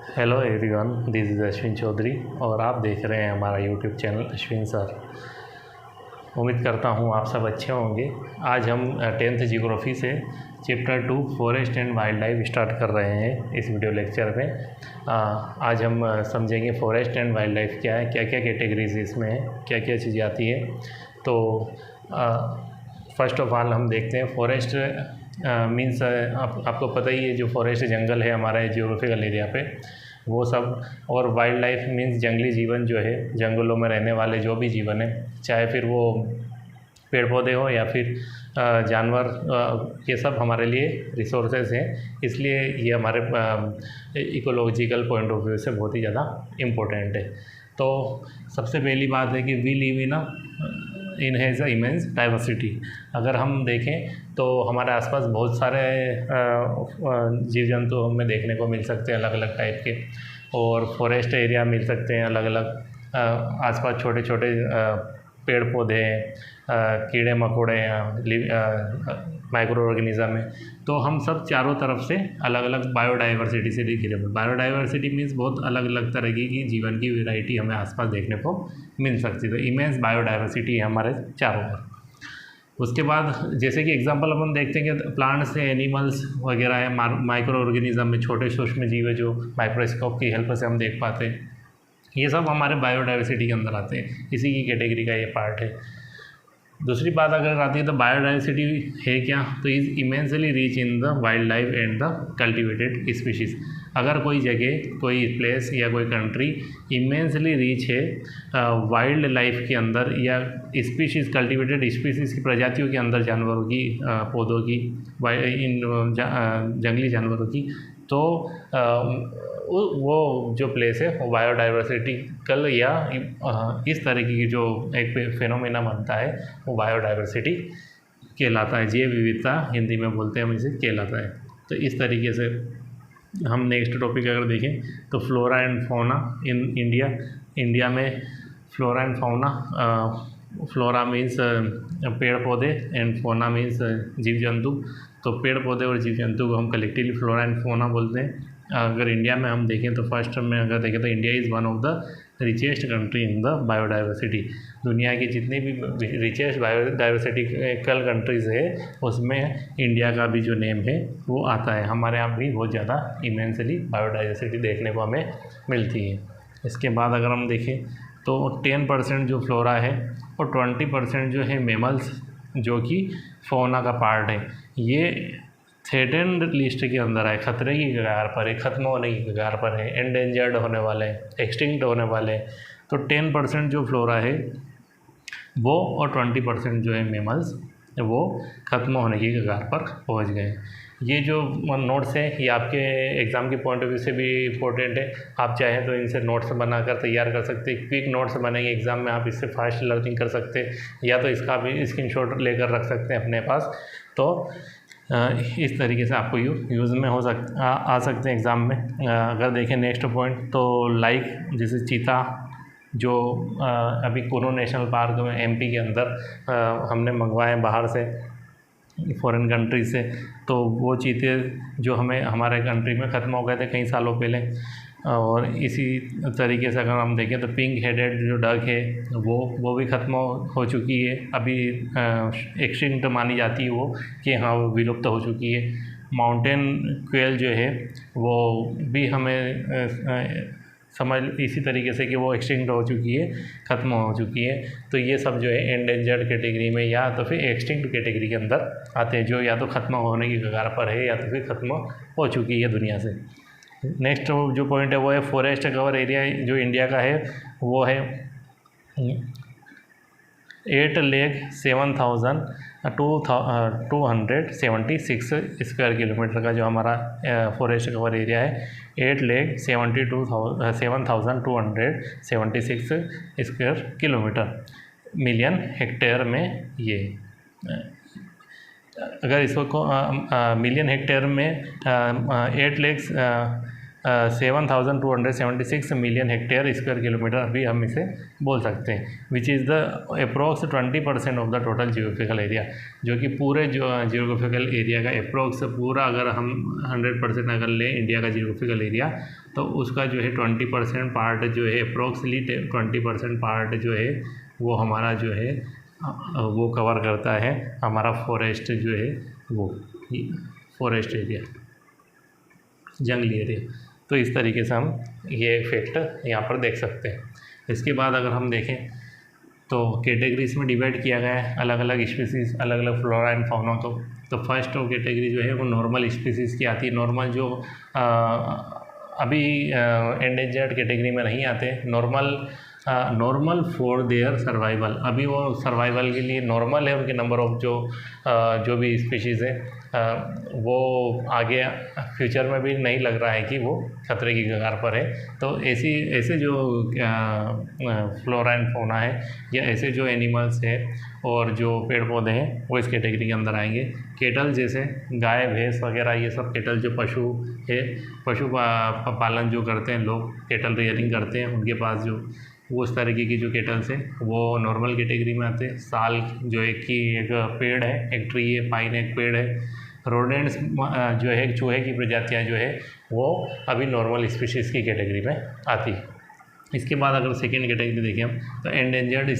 Hello everyone, this is Ashwin Chaudhary और आप देख रहे हैं हमारा यूट्यूब चैनल अश्विन सर। उम्मीद करता हूँ आप सब अच्छे होंगे। आज हम 10th जियोग्राफी से chapter 2 forest and wild life start कर रहे हैं इस वीडियो लेक्चर में। आज हम समझेंगे फॉरेस्ट एंड वाइल्ड लाइफ क्या है, क्या क्या कैटेगरीज इसमें है, क्या क्या चीज़ें आती है। तो फर्स्ट ऑफ ऑल हम देखते हैं फॉरेस्ट मीन्स आपको पता ही है जो फॉरेस्ट जंगल है हमारे जियोग्राफिकल एरिया पे वो सब, और वाइल्ड लाइफ मीन्स जंगली जीवन जो है, जंगलों में रहने वाले जो भी जीवन है, चाहे फिर वो पेड़ पौधे हो या फिर जानवर, ये सब हमारे लिए रिसोर्सेज हैं। इसलिए ये हमारे इकोलॉजिकल पॉइंट ऑफ व्यू से बहुत ही ज़्यादा इम्पोर्टेंट है। तो सबसे पहली बात है कि we live in has a immense diversity. अगर हम देखें तो हमारे आसपास बहुत सारे जीव जंतु हमें देखने को मिल सकते हैं अलग अलग टाइप के, और फॉरेस्ट एरिया मिल सकते हैं अलग अलग। आसपास छोटे छोटे पेड़ पौधे हैं, कीड़े मकोड़े हैं, माइक्रो ऑर्गेनिज़म है। तो हम सब चारों तरफ से अलग अलग बायोडाइवर्सिटी से घिरे हुए। बायोडाइवर्सिटी मीन्स बहुत अलग अलग तरह की जीवन की वैरायटी हमें आसपास देखने को मिल सकती है। तो इमेंस बायोडाइवर्सिटी है हमारे चारों ओर। उसके बाद जैसे कि एग्जांपल अपन देखते हैं कि प्लांट्स है, एनिमल्स वगैरह है, माइक्रो ऑर्गेनिज़म में छोटे सूक्ष्म जीव है जो माइक्रोस्कोप की हेल्प से हम देख पाते हैं। ये सब हमारे बायोडाइवर्सिटी के अंदर आते हैं, इसी की कैटेगरी का ये पार्ट है। दूसरी बात अगर आती है तो बायोडाइवर्सिटी है क्या, तो is immensely rich in the wild life and the cultivated species. अगर कोई जगह, कोई प्लेस या कोई कंट्री इमेंसली रिच है वाइल्ड लाइफ के अंदर या स्पीशीज़, कल्टिवेटेड स्पीशीज़ की प्रजातियों के अंदर, जानवरों की, पौधों की, जंगली जानवरों की, तो वो जो प्लेस है वो बायोडाइवर्सिटिकल या इस तरीके की जो एक फेनोमेना बनता है वो बायोडाइवर्सिटी कहलाता है। जैव विविधता हिंदी में बोलते हैं हम इसे, कहलाता है। तो इस तरीके से हम नेक्स्ट टॉपिक अगर देखें तो flora and fauna in India में flora and fauna, flora means पेड़ पौधे एंड फौना मीन्स जीव जंतु। तो पेड़ पौधे और जीव जंतु को हम कलेक्टिवली फ्लोरा एंड फौना बोलते हैं। अगर इंडिया में हम देखें तो फर्स्ट में अगर देखें तो India is one of the richest country in the biodiversity. दुनिया की जितनी भी रिचेस्ट बायोडाइवर्सिटिकल कंट्रीज़ है उसमें इंडिया का भी जो नेम है वो आता है। हमारे यहाँ भी बहुत ज़्यादा इमेंसली बायोडाइवर्सिटी देखने को हमें मिलती है। इसके बाद अगर हम देखें तो 10% जो फ्लोरा है और 20% जो है मेमल्स, जो कि फौना का पार्ट है, ये थ्रेटेंड लिस्ट के अंदर है, खतरे की कगार पर है, ख़त्म होने की कगार पर है, एंडेंजर्ड होने वाले हैं, एक्सटिंक्ट होने वाले हैं। तो 10% जो फ्लोरा है वो और 20% जो है मेमल्स वो ख़त्म होने की कगार पर पहुंच गए। ये जो नोट्स है ये आपके एग्ज़ाम के पॉइंट ऑफ व्यू से भी इम्पोर्टेंट है। आप चाहें तो इनसे नोट्स बनाकर तैयार कर सकते हैं। क्विक नोट्स बनेंगे एग्ज़ाम में, आप इससे फास्ट लर्निंग कर सकते हैं, या तो इसका भी स्क्रीनशॉट लेकर रख सकते हैं अपने पास। तो इस तरीके से आपको यूज़ में आ सकते हैं एग्ज़ाम में। अगर देखें नेक्स्ट पॉइंट तो लाइक जैसे चीता, जो अभी कुनो नेशनल पार्क में एमपी के अंदर हमने मंगवाए हैं बाहर से, फॉरेन कंट्री से। तो वो चीते जो हमें हमारे कंट्री में ख़त्म हो गए थे कई सालों पहले। और इसी तरीके से अगर हम देखें तो पिंक हेडेड जो डक है वो भी ख़त्म हो चुकी है। अभी एक्सटिंक्ट मानी जाती है वो, कि हाँ वो विलुप्त हो चुकी है। माउंटेन क्वेल जो है वो भी हमें समझ इसी तरीके से कि वो एक्सटिंक्ट हो चुकी है, ख़त्म हो चुकी है। तो ये सब जो है एंडेंजर्ड कैटेगरी में या तो फिर एक्सटिंक्ट कैटेगरी के अंदर आते हैं, जो या तो ख़त्म होने की कगार पर है या तो फिर ख़त्म हो चुकी है दुनिया से। नेक्स्ट जो पॉइंट है वो है फॉरेस्ट कवर एरिया, जो इंडिया का है वो है 8,07,276 स्क्वायर किलोमीटर का जो हमारा फॉरेस्ट कवर एरिया है, 8,72,7,276 स्क्वायर किलोमीटर, मिलियन हेक्टेयर में ये। अगर इसको मिलियन हेक्टेयर में 8 lakh 7276 million hectare square kilometre भी हम इसे बोल सकते हैं, which is the approx 20% of the total geographical area, जो कि पूरे जो जियोग्राफिकल एरिया का अप्रोक्स पूरा अगर हम 100% अगर लें इंडिया का जियोग्राफिकल एरिया, तो उसका जो है 20% पार्ट जो है अप्रोक्सली 20% पार्ट जो है वो हमारा जो है वो कवर करता है हमारा फॉरेस्ट जो है वो फॉरेस्ट एरिया, जंगली एरिया। तो इस तरीके से हम ये फैक्ट यहाँ पर देख सकते हैं। इसके बाद अगर हम देखें तो कैटेगरीज में डिवाइड किया गया है अलग अलग स्पीसीज़, अलग अलग फ्लोरा एंड फाउना को। तो फर्स्ट कैटेगरी जो है वो नॉर्मल स्पीसीज़ की आती है। नॉर्मल जो अभी एंडेंजर्ड कैटेगरी में नहीं आते, नॉर्मल फॉर देयर सर्वाइवल, अभी वो सर्वाइवल के लिए नॉर्मल है। उनके नंबर ऑफ जो भी स्पीशीज़ है वो आगे फ्यूचर में भी नहीं लग रहा है कि वो खतरे की कगार पर है। तो ऐसे जो फ्लोरा एंड फौना है या ऐसे जो एनिमल्स है और जो पेड़ पौधे हैं वो इस कैटेगरी के अंदर आएंगे। केटल जैसे गाय भैंस वगैरह ये सब केटल जो पशु है, पशु पालन जो करते हैं लोग, केटल रियरिंग करते हैं, उनके पास जो वो उस तरीके की जो केटल्स हैं वो नॉर्मल कैटेगरी में आते हैं। साल जो एक पेड़ है, एक ट्री है, पाइन एक पेड़ है। रोडेंट्स जो है चूहे की प्रजातियां जो है वो अभी नॉर्मल स्पीशीज़ की कैटेगरी में आती है। इसके बाद अगर सेकेंड कैटेगरी देखें हम तो एंडेंजर्ड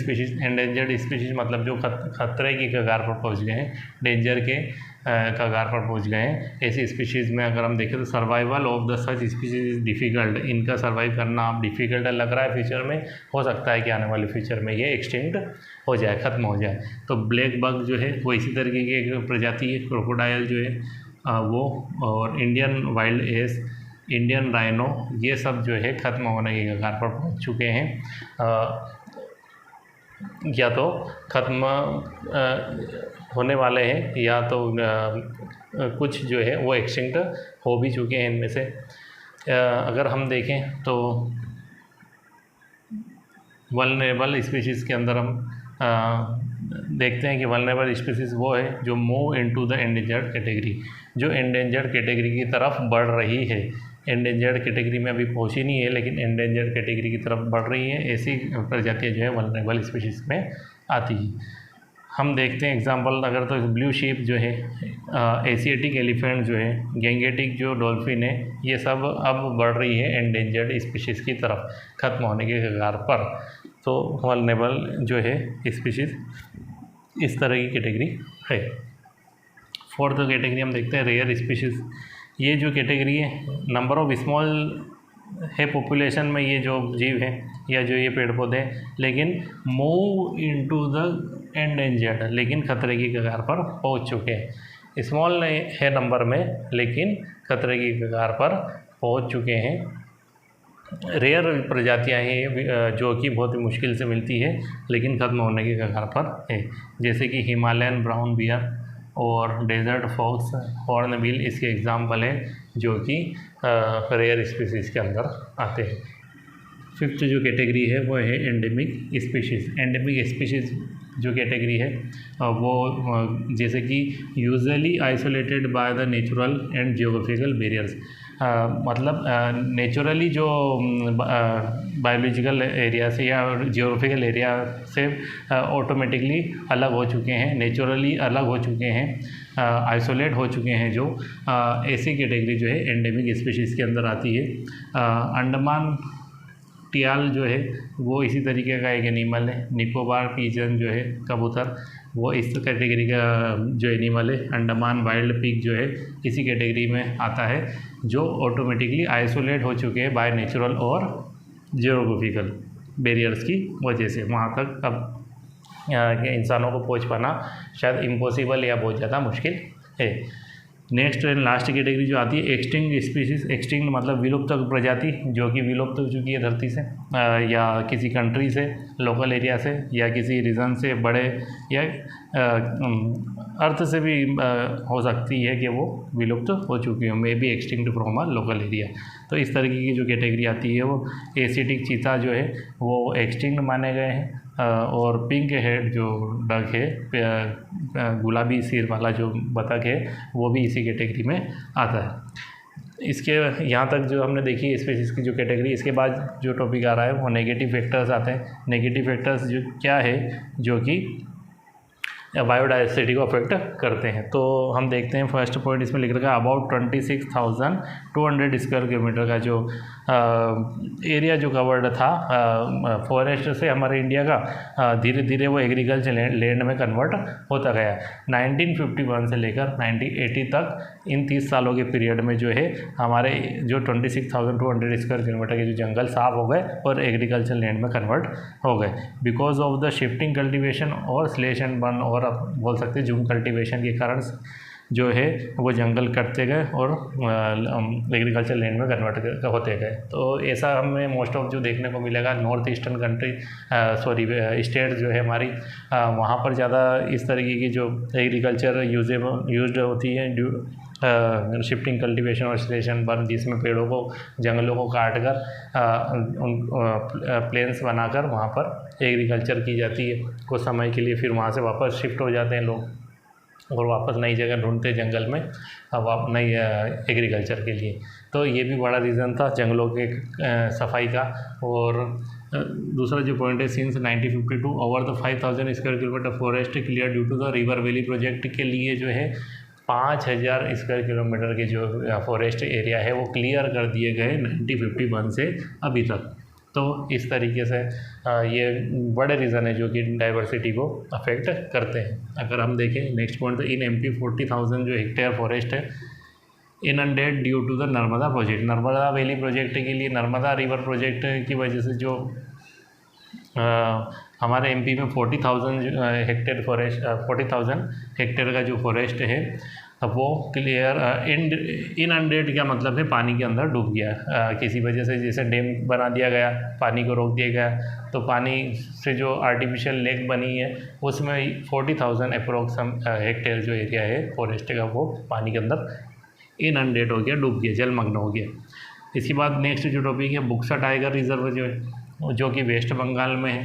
स्पीशीज़ मतलब जो खतरे की कगार पर पहुंच गए हैं, डेंजर के कगार पर पहुंच गए हैं, ऐसी स्पीशीज़ में अगर हम देखें तो survival of the such species is difficult. इनका सर्वाइव करना आप डिफ़िकल्ट लग रहा है फ्यूचर में, हो सकता है कि आने वाले फ्यूचर में ये एक्सटिंक्ट हो जाए, ख़त्म हो जाए। तो ब्लैक बग जो है वो इसी तरीके की एक प्रजाति है। क्रोकोडाइल जो है वो, और Indian wild ass, Indian rhino, ये सब जो है ख़त्म होने की कगार पर पहुँच चुके हैं, या तो ख़त्म होने वाले हैं या तो कुछ जो है वो एक्सटिंक्ट हो भी चुके हैं इनमें से। अगर हम देखें तो वल्नरेबल स्पीशीज़ के अंदर हम देखते हैं कि वल्नरेबल स्पीशीज़ वो है जो move into the endangered category, जो एंडेंजर्ड कैटेगरी की तरफ बढ़ रही है। एंडेंजर्ड कैटेगरी में अभी पहुंची नहीं है लेकिन एंडेंजर्ड कैटेगरी की तरफ बढ़ रही है। ऐसी प्रजातियाँ जो है वल्नरेबल स्पीशीज़ में आती है। हम देखते हैं एग्जांपल अगर तो ब्लू शीप जो है, एशियाटिक एलिफेंट जो है, गैंगेटिक जो डॉल्फिन है, ये सब अब बढ़ रही है एंडेंजर्ड स्पीशीज़ की तरफ, ख़त्म होने के कगार पर। तो वल्नरेबल जो है स्पीशीज़ इस तरह की कैटेगरी है। फोर्थ कैटेगरी हम देखते हैं रेयर स्पीशीज़। ये जो कैटेगरी है, नंबर ऑफ स्मॉल है पॉपुलेशन में ये जो जीव है या जो ये पेड़ पौधे हैं, लेकिन मूव इनटू द एंडेंजर्ड, लेकिन खतरे की कगार पर पहुंच चुके हैं। स्मॉल है नंबर में लेकिन खतरे की कगार पर पहुंच चुके हैं। रेयर प्रजातियां हैं जो कि बहुत ही मुश्किल से मिलती है लेकिन ख़त्म होने की कगार पर है, जैसे कि हिमालयन ब्राउन बियर और डेजर्ट फॉक्स, हॉर्नबिल इसके एग्जाम्पल हैं जो कि रेयर स्पीशीज़ के अंदर आते हैं। फिफ्थ जो कैटेगरी है वो है एंडेमिक स्पीशीज़। एंडेमिक स्पीशीज़ जो कैटेगरी है वो जैसे कि usually isolated by the natural and geographical barriers, मतलब नेचुरली जो बायोलॉजिकल एरिया से या जियोग्राफिकल एरिया से ऑटोमेटिकली अलग हो चुके हैं, नेचुरली अलग हो चुके हैं, आइसोलेट हो चुके हैं, जो ऐसी कैटेगरी जो है एंडेमिक स्पीशीज़ के अंदर आती है। अंडमान टियाल जो है वो इसी तरीके का एक एनिमल है। निकोबार पीजन जो है कबूतर, वो इस कैटेगरी का जो एनिमल है। अंडमान वाइल्ड पिग जो है इसी कैटेगरी में आता है, जो ऑटोमेटिकली आइसोलेट हो चुके हैं बाय नेचुरल और जियोग्राफिकल बैरियर्स की वजह से। वहाँ तक अब इंसानों को पहुँच पाना शायद इम्पॉसिबल या बहुत ज़्यादा मुश्किल है। नेक्स्ट एंड लास्ट कैटेगरी जो आती है एक्सटिंक्ट स्पीशीज़। एक्सटिंक्ट मतलब विलुप्त प्रजाति, जो कि विलुप्त हो चुकी है धरती से, या किसी कंट्री से, लोकल एरिया से, या किसी रीजन से, बड़े या अर्थ से भी हो सकती है कि वो विलुप्त हो चुकी हो, may be extinct from a local area. तो इस तरीके की जो कैटेगरी आती है वो एशियाटिक चीता जो है वो एक्सटिंक्ट माने गए हैं, और पिंक हेड जो डक है, गुलाबी सिर वाला जो बतख है, वो भी इसी कैटेगरी में आता है। इसके यहाँ तक जो हमने देखी स्पीशीज़ की जो कैटेगरी, इसके बाद जो टॉपिक आ रहा है वो नेगेटिव फैक्टर्स आते हैं। नेगेटिव फैक्टर्स जो क्या है, जो कि बायोडाइवर्सिटी को अफेक्ट करते हैं। तो हम देखते हैं फर्स्ट पॉइंट इसमें लिख रखा है अबाउट 26,200 स्क्वायर किलोमीटर का जो एरिया जो कवर्ड था फॉरेस्ट से हमारे इंडिया का, धीरे धीरे वो एग्रीकल्चर लैंड में कन्वर्ट होता गया। 1951 से लेकर 1980 तक इन 30 सालों के पीरियड में जो है हमारे जो 26,200 स्क्वायर किलोमीटर के जो जंगल साफ हो गए और एग्रीकल्चर लैंड में कन्वर्ट हो गए because of the shifting cultivation और स्लेश एंड बर्न, और आप बोल सकते हैं जूम कल्टीवेशन के कारण जो है वो जंगल कटते गए और एग्रीकल्चर लैंड में कन्वर्ट होते गए। तो ऐसा हमें मोस्ट ऑफ जो देखने को मिलेगा नॉर्थ ईस्टर्न कंट्री स्टेट जो है हमारी, वहाँ पर ज़्यादा इस तरीके की जो एग्रीकल्चर यूज्ड होती है शिफ्टिंग कल्टीवेशन और स्लेशन बर्न, जिसमें पेड़ों को जंगलों को काट कर उन प्लेन्स बनाकर वहाँ पर एग्रीकल्चर की जाती है कुछ समय के लिए, फिर वहाँ से वापस शिफ्ट हो जाते हैं लोग और वापस नई जगह ढूंढते जंगल में नई एग्रीकल्चर के लिए। तो ये भी बड़ा रीज़न था जंगलों के सफाई का। और दूसरा जो पॉइंट है, since 1952 over the 5,000 square kilometre forest clear due to the river valley project के लिए जो है 5,000 स्क्वायर किलोमीटर के जो फॉरेस्ट एरिया है वो क्लियर कर दिए गए 1951 से अभी तक। तो इस तरीके से ये बड़े रीज़न है जो कि डाइवर्सिटी को अफेक्ट करते हैं। अगर हम देखें नेक्स्ट पॉइंट, तो इन MP 40,000 जो हेक्टेयर फॉरेस्ट है inundated due to the Narmada project. Narmada valley project के लिए, नर्मदा रिवर प्रोजेक्ट की वजह से जो हमारे MP में 40,000 हेक्टेयर फॉरेस्ट 40,000 हेक्टेयर का जो फॉरेस्ट है वो क्लियर इनअंडेड का मतलब है पानी के अंदर डूब गया किसी वजह से, जैसे डैम बना दिया गया, पानी को रोक दिया गया, तो पानी से जो आर्टिफिशियल लेक बनी है उसमें 40,000 अप्रोक्स हेक्टेयर जो एरिया है फॉरेस्ट का वो पानी के अंदर इनअंडेड हो गया, डूब गया, जलमग्न हो गया। इसके बाद नेक्स्ट जो टॉपिक है बुक्सा टाइगर रिजर्व जो कि वेस्ट बंगाल में है,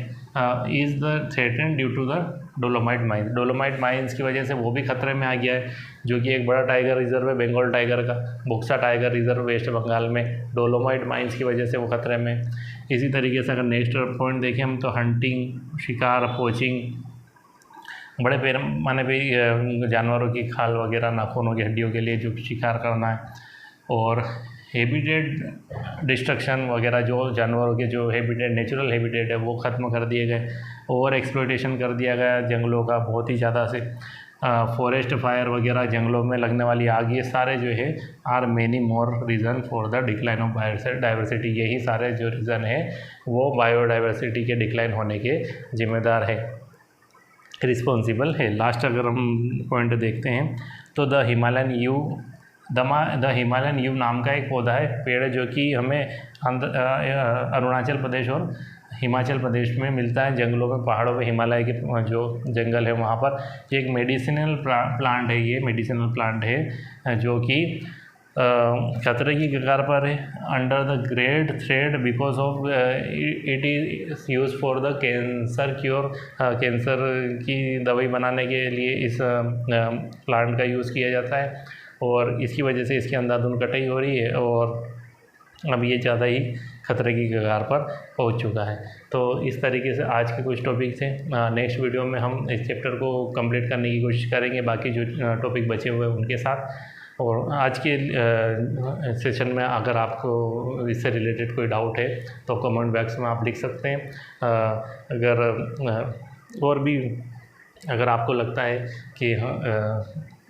is the threaten due to the dolomite mines. Dolomite mines की वजह से वो भी खतरे में आ गया है, जो कि एक बड़ा टाइगर रिजर्व है बंगाल टाइगर का, Buxa tiger reserve West Bengal में, डोलोमाइट माइंस की वजह से वो खतरे में। इसी तरीके से अगर नेक्स्ट पॉइंट देखें हम, तो हंटिंग, शिकार, पोचिंग, बड़े पैमाने पे जानवरों की खाल वगैरह, नाखूनों की हड्डियों के लिए जो शिकार करना है, और हैबिटेट डिस्ट्रक्शन वगैरह, जो जानवरों के जो हैबिटेट, नेचुरल हैबिटेट है वो ख़त्म कर दिए गए, ओवर एक्सप्लॉयटेशन कर दिया गया जंगलों का बहुत ही ज़्यादा से, फॉरेस्ट फायर वगैरह, जंगलों में लगने वाली आग, ये सारे जो है are many more reason for the decline of biodiversity. यही सारे जो रीज़न है वो बायोडाइवर्सिटी के डिक्लाइन होने के जिम्मेदार है, रिस्पॉन्सिबल है। लास्ट अगर हम पॉइंट देखते हैं तो द हिमालयन यू नाम का एक पौधा है, पेड़, जो कि हमें अरुणाचल प्रदेश और हिमाचल प्रदेश में मिलता है, जंगलों में, पहाड़ों पे, हिमालय के जो जंगल है वहाँ पर। एक मेडिसिनल प्लांट है, ये मेडिसिनल प्लांट है जो कि खतरे की कगार पर है, under the great thread because of it is use for the cancer cure. Cancer की दवाई बनाने के लिए इस प्लांट का यूज़ किया जाता है, और इसकी वजह से इसकी अंधाधुंध कटाई हो रही है और अब ये ज़्यादा ही खतरे की कगार पर पहुंच चुका है। तो इस तरीके से आज के कुछ टॉपिक थे। नेक्स्ट वीडियो में हम इस चैप्टर को कंप्लीट करने की कोशिश करेंगे बाकी जो टॉपिक बचे हुए हैं उनके साथ। और आज के सेशन में अगर आपको इससे रिलेटेड कोई डाउट है तो कमेंट बॉक्स में आप लिख सकते हैं। और भी अगर आपको लगता है कि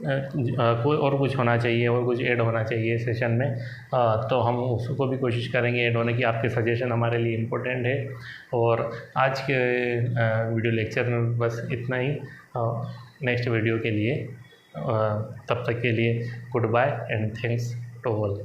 कोई और कुछ होना चाहिए और कुछ ऐड होना चाहिए सेशन में, तो हम उसको भी कोशिश करेंगे ऐड होने की। आपके सजेशन हमारे लिए इम्पोर्टेंट है। और आज के वीडियो लेक्चर में बस इतना ही। नेक्स्ट वीडियो के लिए तब तक के लिए good bye and thanks to all.